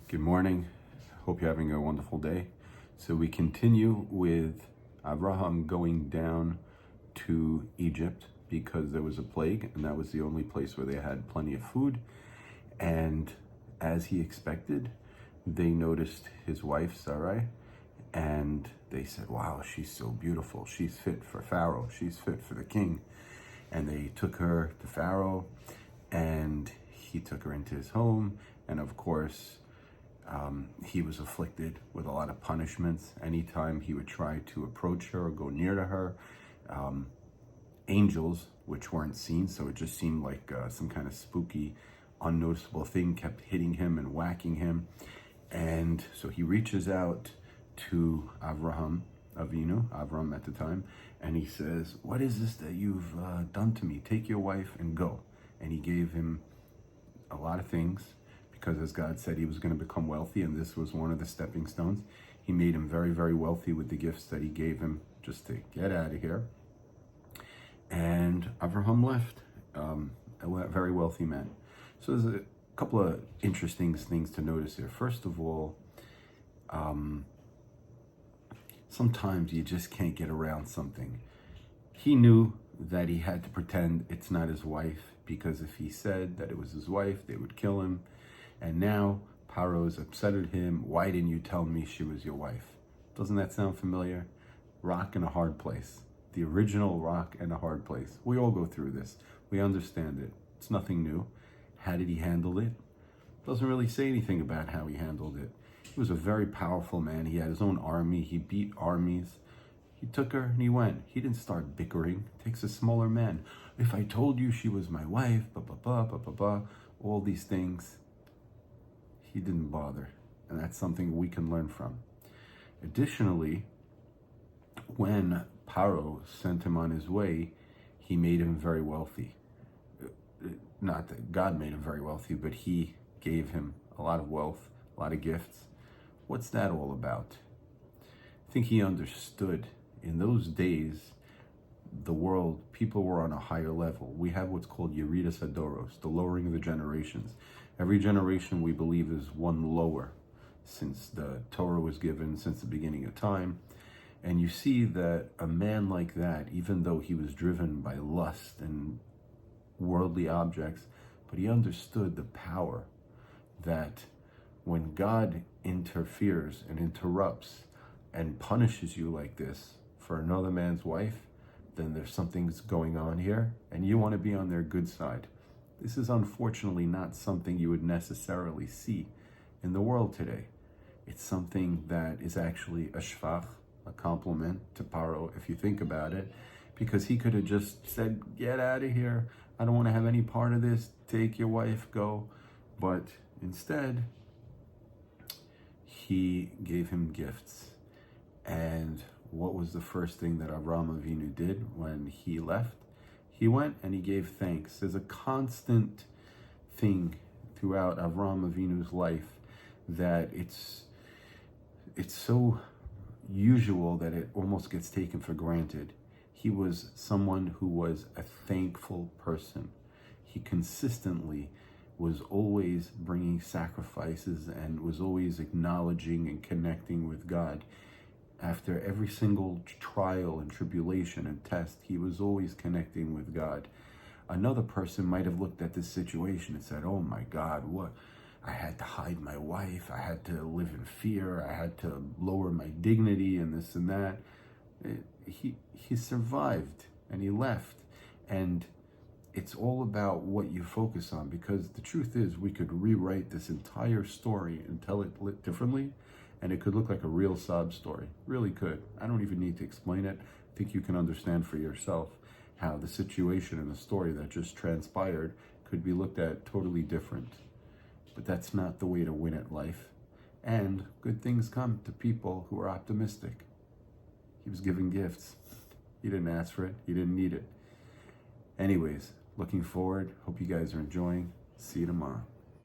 Good morning. Hope you're having a wonderful day. So we continue with Abraham going down to Egypt because there was a plague, and that was the only place where they had plenty of food. And as he expected, they noticed his wife Sarai, and they said, "Wow, she's so beautiful. She's fit for Pharaoh. She's fit for the king." And they took her to Pharaoh, and he took her into his home. And of course, he was afflicted with a lot of punishments. Anytime he would try to approach her or go near to her, angels, which weren't seen, so it just seemed like some kind of spooky, unnoticeable thing, kept hitting him and whacking him. And so he reaches out to Avram at the time, and he says, "What is this that you've done to me? Take your wife and go." And he gave him a lot of things, because as God said, he was going to become wealthy, and this was one of the stepping stones. He made him very, very wealthy with the gifts that he gave him just to get out of here. And Abraham left, a very wealthy man. So there's a couple of interesting things to notice here. First of all, sometimes you just can't get around something. He knew that he had to pretend it's not his wife, because if he said that it was his wife, they would kill him. And now Pharaoh is upset at him. "Why didn't you tell me she was your wife?" Doesn't that sound familiar? Rock in a hard place. The original rock in a hard place. We all go through this. We understand it. It's nothing new. How did he handle it? Doesn't really say anything about how he handled it. He was a very powerful man. He had his own army. He beat armies. He took her and he went. He didn't start bickering. It takes a smaller man. "If I told you she was my wife, all these things." He didn't bother. And that's something we can learn from. Additionally, when Pharaoh sent him on his way, he made him very wealthy. Not that God made him very wealthy, but he gave him a lot of wealth, a lot of gifts. What's that all about? I think he understood. In those days, the world, people were on a higher level. We have what's called Yeridas Hadoros, the lowering of the generations. Every generation, we believe, is one lower since the Torah was given, since the beginning of time. And you see that a man like that, even though he was driven by lust and worldly objects, but he understood the power that when God interferes and interrupts and punishes you like this for another man's wife, then there's something's going on here, and you want to be on their good side. This is unfortunately not something you would necessarily see in the world today. It's something that is actually a shvach, a compliment to Pharaoh, if you think about it, because he could have just said, "Get out of here. I don't want to have any part of this. Take your wife, go." But instead, he gave him gifts. And what was the first thing that Avraham Avinu did when he left? He went and he gave thanks. There's a constant thing throughout Avraham Avinu's life that it's so usual that it almost gets taken for granted. He was someone who was a thankful person. He consistently was always bringing sacrifices and was always acknowledging and connecting with God. After every single trial and tribulation and test, he was always connecting with God. Another person might have looked at this situation and said, "Oh my God, what? I had to hide my wife. I had to live in fear. I had to lower my dignity and this and that." He survived and he left. And it's all about what you focus on, because the truth is we could rewrite this entire story and tell it differently, and it could look like a real sob story. Really could. I don't even need to explain it. I think you can understand for yourself how the situation and the story that just transpired could be looked at totally different. But that's not the way to win at life. And good things come to people who are optimistic. He was giving gifts. He didn't ask for it. He didn't need it. Anyways, looking forward. Hope you guys are enjoying. See you tomorrow.